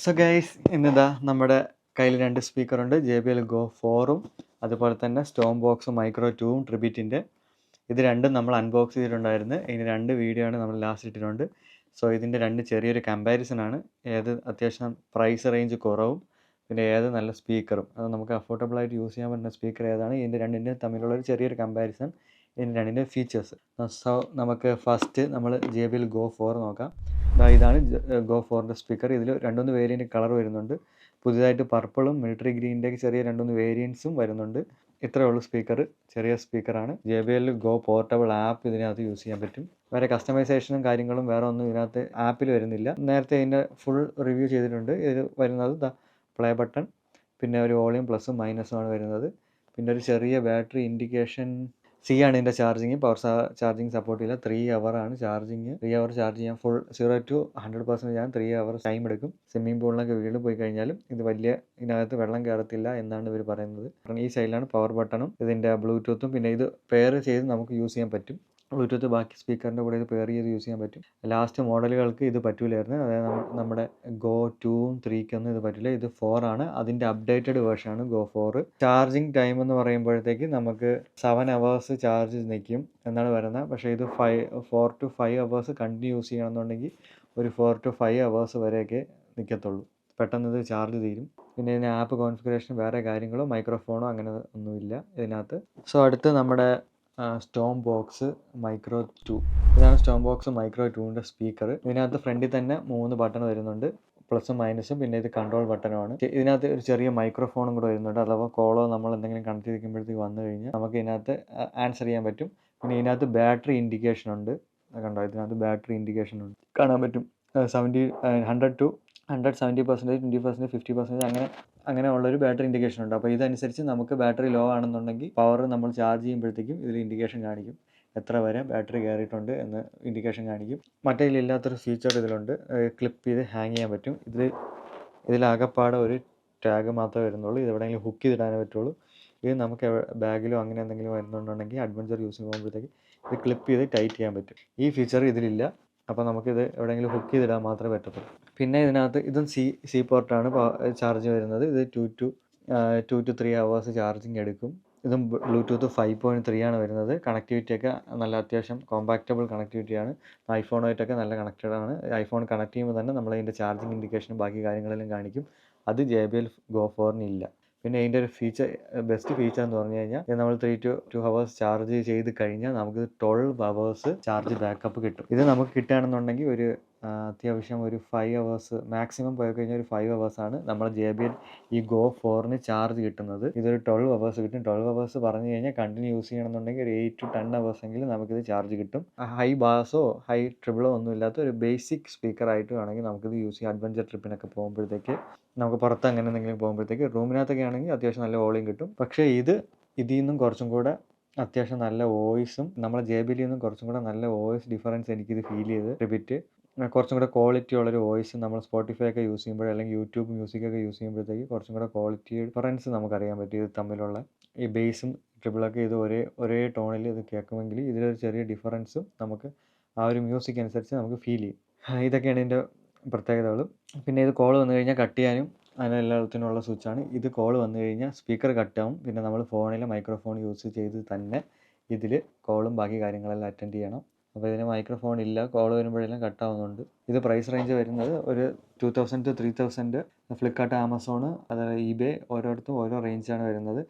So guys ഇന്നിതാ നമ്മുടെ കയ്യിൽ 2 സ്പീക്കറുണ്ട്. JBL Go 4ഉം അതുപോലെ തന്നെ സ്റ്റോം ബോക്സും മൈക്രോ 2ഉം ട്രിബിറ്റിൻ്റെ. ഇത് രണ്ടും നമ്മൾ അൺബോക്സ് ചെയ്തിട്ടുണ്ടായിരുന്നു. ഇതിന് 2 വീഡിയോ ആണ് നമ്മൾ ലാസ്റ്റ് ഇട്ടിട്ടുണ്ട്. സോ ഇതിൻ്റെ 2 ചെറിയൊരു കമ്പാരിസൺ ആണ്. ഏത് അത്യാവശ്യം പ്രൈസ് റേഞ്ച് കുറവും പിന്നെ ഏത് നല്ല സ്പീക്കറും, അത് നമുക്ക് അഫോർഡബിൾ ആയിട്ട് യൂസ് ചെയ്യാൻ പറ്റുന്ന സ്പീക്കർ ഏതാണ്, ഇതിൻ്റെ രണ്ടിൻ്റെ തമ്മിലുള്ള ഒരു ചെറിയൊരു കമ്പാരിസൺ, ഇതിൻ്റെ രണ്ടിൻ്റെ ഫീച്ചേഴ്സ്. സോ നമുക്ക് ഫസ്റ്റ് നമ്മൾ JBL Go 4 നോക്കാം. ഇതാണ് Go 4ൻ്റെ സ്പീക്കർ. ഇതിൽ 2-3 വേരിയൻറ്റ് കളർ വരുന്നുണ്ട്. പുതിയതായിട്ട് പർപ്പിളും മിലിറ്ററി ഗ്രീനിൻ്റെ ചെറിയ 2-3 വേരിയൻസും വരുന്നുണ്ട്. ഇത്രയേ ഉള്ളൂ സ്പീക്കർ. ചെറിയ സ്പീക്കറാണ്. JBL Go പോർട്ടബിൾ ആപ്പ് ഇതിനകത്ത് യൂസ് ചെയ്യാൻ പറ്റും. വേറെ കസ്റ്റമൈസേഷനും കാര്യങ്ങളും വേറെ ഒന്നും ഇതിനകത്ത് ആപ്പിൽ വരുന്നില്ല. നേരത്തെ ഇതിൻ്റെ ഫുൾ റിവ്യൂ ചെയ്തിട്ടുണ്ട്. ഇത് വരുന്നത് പ്ലേ ബട്ടൺ, പിന്നെ ഒരു വോളിയം പ്ലസും മൈനസും ആണ് വരുന്നത്. പിന്നെ ഒരു ചെറിയ ബാറ്ററി ഇൻഡിക്കേഷൻ. C ആണ് ഇതിൻ്റെ ചാർജിങ്. പവർ ചാർജിങ് സപ്പോർട്ട് ചെയ്യില്ല. 3 hour ആണ് ചാർജിങ്. 3 hour ചാർജ് ചെയ്യാൻ ഫുൾ 0 to 100% ഞാൻ 3 hour ടൈം എടുക്കും. സ്വിമ്മിംഗ് പൂളിലൊക്കെ വീട് പോയി കഴിഞ്ഞാലും ഇത് ഇതിനകത്ത് വെള്ളം കയറത്തില്ല എന്നാണ് ഇവർ പറയുന്നത്. ഈ സൈഡിലാണ് പവർ ബട്ടണും ഇതിൻ്റെ ബ്ലൂടൂത്തും. പിന്നെ ഇത് പെയർ ചെയ്ത് നമുക്ക് യൂസ് ചെയ്യാൻ പറ്റും. ബ്ലൂടൂത്ത് ബാക്കി സ്പീക്കറിൻ്റെ കൂടെ ഇത് പെയർ ചെയ്ത് യൂസ് ചെയ്യാൻ പറ്റും. ലാസ്റ്റ് മോഡലുകൾക്ക് ഇത് പറ്റൂലായിരുന്നു. അതായത് നമ്മുടെ Go 2ഉം 3ക്കൊന്നും ഇത് പറ്റില്ല. ഇത് 4 ആണ്. അതിൻ്റെ അപ്ഡേറ്റഡ് വേർഷനാണ് Go 4. ചാർജിങ് ടൈം എന്ന് പറയുമ്പോഴത്തേക്ക് നമുക്ക് 7 hours ചാർജ് നിൽക്കും എന്നാണ് പറയുന്നത്. പക്ഷേ ഇത് 4 to 5 hours കണ്ടിന്യൂ യൂസ് ചെയ്യണമെന്നുണ്ടെങ്കിൽ ഒരു 4 to 5 hours വരെയൊക്കെ നിൽക്കത്തുള്ളൂ. പെട്ടെന്ന് ഇത് ചാർജ് തീരും. പിന്നെ ഇതിന് ആപ്പ് കോൺഫിഗറേഷൻ വേറെ കാര്യങ്ങളോ മൈക്രോഫോണോ അങ്ങനെ ഒന്നുമില്ല ഇതിനകത്ത്. സോ അടുത്ത് നമ്മുടെ സ്റ്റോം ബോക്സ് മൈക്രോ 2. ഇതാണ് സ്റ്റോം ബോക്സ് മൈക്രോ 2ൻ്റെ സ്പീക്കർ. ഇതിനകത്ത് ഫ്രണ്ടിൽ തന്നെ 3 ബട്ടൺ വരുന്നുണ്ട്, പ്ലസും മൈനസും. പിന്നെ ഇത് കൺട്രോൾ ബട്ടനുമാണ്. ഇതിനകത്ത് ഒരു ചെറിയ മൈക്രോഫോണും കൂടെ വരുന്നുണ്ട്. അഥവാ കോളോ നമ്മൾ എന്തെങ്കിലും കണക്ട് ചെയ്തിരിക്കുമ്പോഴത്തേക്ക് വന്നു കഴിഞ്ഞാൽ നമുക്ക് ഇതിനകത്ത് ആൻസർ ചെയ്യാൻ പറ്റും. പിന്നെ ഇതിനകത്ത് ബാറ്ററി ഇൻഡിക്കേഷൻ ഉണ്ട്. കണ്ടോ, ഇതിനകത്ത് ബാറ്ററി ഇൻഡിക്കേഷൻ ഉണ്ട്, കാണാൻ പറ്റും. 100 to 170%, 20%, 50% അങ്ങനെ ഉള്ളൊരു ബാറ്ററി ഇൻഡിക്കേഷൻ ഉണ്ട്. അപ്പോൾ ഇതനുസരിച്ച് നമുക്ക് ബാറ്ററി ലോ ആണെന്നുണ്ടെങ്കിൽ പവർ നമ്മൾ ചാർജ് ചെയ്യുമ്പോഴത്തേക്കും ഇതിൽ ഇൻഡിക്കേഷൻ കാണിക്കും, എത്ര വരെ ബാറ്ററി കയറിയിട്ടുണ്ട് എന്ന് ഇൻഡിക്കേഷൻ കാണിക്കും. മറ്റേതിലില്ലാത്തൊരു ഫീച്ചർ ഇതിലുണ്ട്. ക്ലിപ്പ് ചെയ്ത് ഹാങ് ചെയ്യാൻ പറ്റും. ഇതിലാകപ്പാടെ ഒരു ടാഗ് മാത്രമേ വരുന്നുള്ളൂ. ഇത് എവിടെയെങ്കിലും ഹുക്ക് ചെയ്തിടാനേ പറ്റുള്ളൂ. ഇത് നമുക്ക് ബാഗിലോ അങ്ങനെ എന്തെങ്കിലും വരുന്നുണ്ടെങ്കിൽ അഡ്വഞ്ചർ യൂസ് പോകുമ്പോഴത്തേക്ക് ഇത് ക്ലിപ്പ് ചെയ്ത് ടൈറ്റ് ചെയ്യാൻ പറ്റും. ഈ ഫീച്ചർ ഇതിലില്ല. അപ്പോൾ നമുക്കിത് എവിടെയെങ്കിലും ഹുക്ക് ചെയ്തിടാൻ മാത്രമേ പറ്റത്തുള്ളൂ. പിന്നെ ഇതിനകത്ത് ഇതും സി പോർട്ടാണ് ചാർജ് വരുന്നത്. ഇത് 2 to 3 hours ചാർജിങ് എടുക്കും. ഇതും ബ്ലൂടൂത്ത് 5.3 ആണ് വരുന്നത്. കണക്ടിവിറ്റിയൊക്കെ നല്ല അത്യാവശ്യം കോമ്പാക്റ്റബിൾ കണക്ടിവിറ്റിയാണ്. ഐഫോണുമായിട്ടൊക്കെ നല്ല കണക്റ്റഡ് ആണ്. ഐഫോൺ കണക്ട് ചെയ്യുമ്പോൾ തന്നെ നമ്മളതിൻ്റെ ചാർജിങ് ഇൻഡിക്കേഷനും ബാക്കി കാര്യങ്ങളെല്ലാം കാണിക്കും. അത് JBL Go 4 ഇല്ല. പിന്നെ ഇതിൻ്റെ ഒരു ബെസ്റ്റ് ഫീച്ചർ എന്ന് പറഞ്ഞു കഴിഞ്ഞാൽ നമ്മൾ 3 to 2 hours ചാർജ് ചെയ്ത് കഴിഞ്ഞാൽ നമുക്ക് 12 hours ചാർജ് ബാക്കപ്പ് കിട്ടും. ഇത് നമുക്ക് കിട്ടുകയാണെന്നുണ്ടെങ്കിൽ ഒരു അത്യാവശ്യം ഒരു 5 hours മാക്സിമം പോയി കഴിഞ്ഞാൽ ഒരു 5 hours ആണ് നമ്മൾ JBL ഈ Go 4ന് ചാർജ് കിട്ടുന്നത്. ഇതൊരു 12 hours കിട്ടും. 12 hours പറഞ്ഞു കഴിഞ്ഞാൽ കണ്ടിന്യൂ യൂസ് ചെയ്യണമെന്നുണ്ടെങ്കിൽ ഒരു 8 to 10 hours എങ്കിലും നമുക്കിത് ചാർജ് കിട്ടും. ഹൈ ബാസോ ഹൈ ട്രിബിളോ ഒന്നും ഇല്ലാത്ത ഒരു ബേസിക് സ്പീക്കർ ആയിട്ട് വേണമെങ്കിൽ നമുക്കിത് യൂസ് ചെയ്യാം. അഡ്വഞ്ചർ ട്രിപ്പിനൊക്കെ പോകുമ്പോഴത്തേക്ക്, നമുക്ക് പുറത്ത് അങ്ങനെ എന്തെങ്കിലും പോകുമ്പോഴത്തേക്ക്, റൂമിനകത്തൊക്കെ ആണെങ്കിൽ അത്യാവശ്യം നല്ല വോളിയം കിട്ടും. പക്ഷേ ഇതിൽ നിന്നും കുറച്ചും കൂടെ അത്യാവശ്യം നല്ല വോയിസും, നമ്മളെ JBL നിന്നും കുറച്ചും കൂടെ നല്ല വോയിസ് ഡിഫറൻസ് എനിക്കിത് ഫീൽ ചെയ്ത്. ട്രിബിറ്റ് കുറച്ചും കൂടെ ക്വാളിറ്റി ഉള്ളൊരു വോയിസ് നമ്മൾ സ്പോട്ടിഫൈ ഒക്കെ യൂസ് ചെയ്യുമ്പോൾ അല്ലെങ്കിൽ യൂട്യൂബ് മ്യൂസിക്കൊക്കെ യൂസ് ചെയ്യുമ്പോഴത്തേക്ക് കുറച്ചും കൂടെ ക്വാളിറ്റി ഡിഫറൻസ് നമുക്കറിയാൻ പറ്റും. ഇത് തമ്മിലുള്ള ഈ ബേസും ട്രിബിളൊക്കെ ഇത് ഒരേ ടോണിൽ ഇത് കേൾക്കുമെങ്കിൽ ഇതിലൊരു ചെറിയ ഡിഫറൻസും നമുക്ക് ആ ഒരു മ്യൂസിക് അനുസരിച്ച് നമുക്ക് ഫീൽ ചെയ്യും. ഇതൊക്കെയാണ് ഇതിൻ്റെ പ്രത്യേകതകൾ. പിന്നെ ഇത് കോൾ വന്നു കഴിഞ്ഞാൽ കട്ട് ചെയ്യാനും അതിനെല്ലാത്തിനുള്ള സ്വിച്ചാണ്. ഇത് കോൾ വന്നു കഴിഞ്ഞാൽ സ്പീക്കർ കട്ടാവും. പിന്നെ നമ്മൾ ഫോണിൽ മൈക്രോഫോൺ യൂസ് ചെയ്ത് തന്നെ ഇതിൽ കോളും ബാക്കി കാര്യങ്ങളെല്ലാം അറ്റൻഡ് ചെയ്യണം. അപ്പോൾ ഇതിന് മൈക്രോഫോൺ ഇല്ല, കോൾ വരുമ്പോഴെല്ലാം കട്ടാവുന്നുണ്ട്. ഇത് പ്രൈസ് റേഞ്ച് വരുന്നത് ഒരു 2000 to 3000. ഫ്ലിപ്കാർട്ട്, ആമസോൺ, അതായത് eBay ഓരോരുത്തും ഓരോ റേഞ്ചാണ് വരുന്നത്.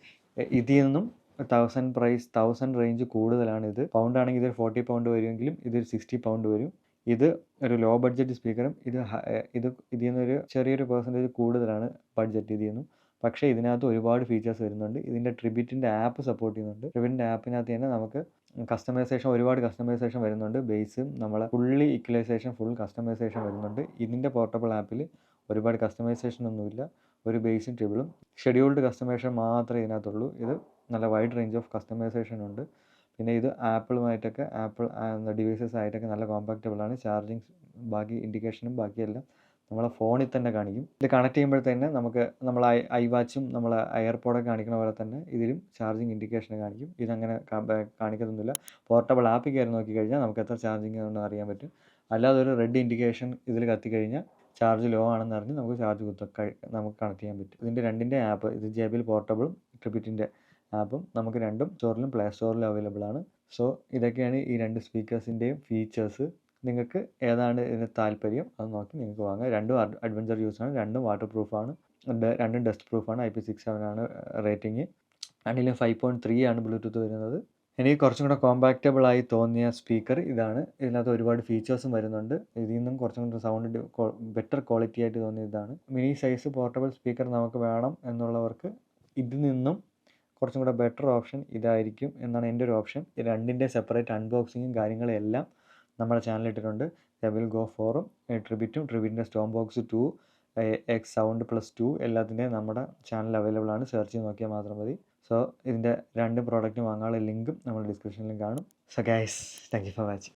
ഇതിൽ നിന്നും 1000 റേഞ്ച് കൂടുതലാണ്. ഇത് പൗണ്ട് ആണെങ്കിൽ ഇതൊരു 40 pound വരുമെങ്കിലും ഇതൊരു 60 pound വരും. ഇത് ഒരു ലോ ബഡ്ജറ്റ് സ്പീക്കറും ഇതിൽ നിന്നൊരു ചെറിയൊരു പെർസെൻറ്റേജ് കൂടുതലാണ് ബഡ്ജറ്റ് ഇതിൽ നിന്നും. പക്ഷേ ഇതിനകത്ത് ഒരുപാട് ഫീച്ചേഴ്സ് വരുന്നുണ്ട്. ഇതിൻ്റെ ട്രിബിറ്റിൻ്റെ ആപ്പ് സപ്പോർട്ട് ചെയ്യുന്നുണ്ട്. ട്രിബിറ്റിൻ്റെ ആപ്പിനകത്ത് തന്നെ നമുക്ക് ഒരുപാട് കസ്റ്റമൈസേഷൻ വരുന്നുണ്ട്. ബേസും നമ്മളെ ഫുള്ളി ഈക്വലൈസേഷൻ, ഫുൾ കസ്റ്റമൈസേഷൻ വരുന്നുണ്ട്. ഇതിൻ്റെ പോർട്ടബിൾ ആപ്പിൽ ഒരുപാട് കസ്റ്റമൈസേഷൻ ഒന്നുമില്ല. ഒരു ബേസും ട്രിബിളും ഷെഡ്യൂൾഡ് കസ്റ്റമൈസേഷൻ മാത്രമേ ഇതിനകത്തുള്ളൂ. ഇത് നല്ല വൈഡ് റേഞ്ച് ഓഫ് കസ്റ്റമൈസേഷൻ ഉണ്ട്. പിന്നെ ഇത് ആപ്പിൾ ഡിവൈസസ് ആയിട്ടൊക്കെ നല്ല കോമ്പാക്റ്റബിളാണ്. ചാർജിങ് ബാക്കി ഇൻഡിക്കേഷനും ബാക്കിയെല്ലാം നമ്മളെ ഫോണിൽ തന്നെ കാണിക്കും. ഇത് കണക്ട് ചെയ്യുമ്പോഴത്തേന് നമുക്ക് നമ്മളെ iWatchും നമ്മളെ എയർപോഡൊക്കെ കാണിക്കുന്ന പോലെ തന്നെ ഇതിലും ചാർജിങ് ഇൻഡിക്കേഷൻ കാണിക്കും. ഇതങ്ങനെ കാണിക്കത്തൊന്നുമില്ല. പോർട്ടബിൾ ആപ്പിൽ കയറി നോക്കിക്കഴിഞ്ഞാൽ നമുക്ക് എത്ര ചാർജിങ് ഉണ്ടെന്ന് അറിയാൻ പറ്റും. അല്ലാതെ ഒരു റെഡ് ഇൻഡിക്കേഷൻ ഇതിൽ കത്തിക്കഴിഞ്ഞാൽ ചാർജ് ലോ ആണെന്ന് അറിഞ്ഞ് നമുക്ക് ചാർജ് നമുക്ക് കണക്ട് ചെയ്യാൻ പറ്റും. ഇതിൻ്റെ രണ്ടിൻ്റെ ആപ്പ്, ഇത് JBL പോർട്ടബിളും ട്രിബിറ്റിൻ്റെ ആപ്പും നമുക്ക് രണ്ടും സ്റ്റോറിലും പ്ലേ സ്റ്റോറിലും അവൈലബിൾ ആണ്. സോ ഇതൊക്കെയാണ് ഈ രണ്ട് സ്പീക്കേഴ്സിൻ്റെയും ഫീച്ചേഴ്സ്. നിങ്ങൾക്ക് ഏതാണ് ഇതിന് താല്പര്യം അത് നോക്കി നിങ്ങൾക്ക് വാങ്ങാം. രണ്ടും അഡ്വഞ്ചർ യൂസാണ്, രണ്ടും വാട്ടർ പ്രൂഫാണ്, രണ്ടും ഡസ്റ്റ് പ്രൂഫാണ്. IP67 ആണ് റേറ്റിംഗ്. രണ്ടിലും 5.3 ആണ് ബ്ലൂടൂത്ത് വരുന്നത്. എനിക്ക് കുറച്ചും കൂടെ കോമ്പാക്റ്റബിൾ ആയി തോന്നിയ സ്പീക്കർ ഇതാണ്. ഇതിനകത്ത് ഒരുപാട് ഫീച്ചേഴ്സും വരുന്നുണ്ട്. ഇതിൽ നിന്നും കുറച്ചും കൂടി സൗണ്ട് ബെറ്റർ ക്വാളിറ്റി ആയിട്ട് തോന്നിയ ഇതാണ്. മിനി സൈസ് പോർട്ടബിൾ സ്പീക്കർ നമുക്ക് വേണം എന്നുള്ളവർക്ക് ഇതിൽ നിന്നും കുറച്ചും കൂടെ ബെറ്റർ ഓപ്ഷൻ ഇതായിരിക്കും എന്നാണ് എൻ്റെ ഒരു ഓപ്ഷൻ. രണ്ടിൻ്റെ സെപ്പറേറ്റ് അൺബോക്സിങ്ങും കാര്യങ്ങളും എല്ലാം നമ്മുടെ ചാനലിൽ ഇട്ടിട്ടുണ്ട്. JBL Go 4ഉം ട്രിബിറ്റിൻ്റെ storm box 2 X Sound Plus 2 എല്ലാത്തിൻ്റെയും നമ്മുടെ ചാനൽ അവൈലബിൾ ആണ്. സെർച്ച് ചെയ്ത് നോക്കിയാൽ മാത്രം മതി. സോ ഇതിൻ്റെ രണ്ട് പ്രോഡക്റ്റ് വാങ്ങാനുള്ള ലിങ്കും നമ്മൾ ഡിസ്ക്രിപ്ഷനിൽ കാണും. So guys, thank you for watching.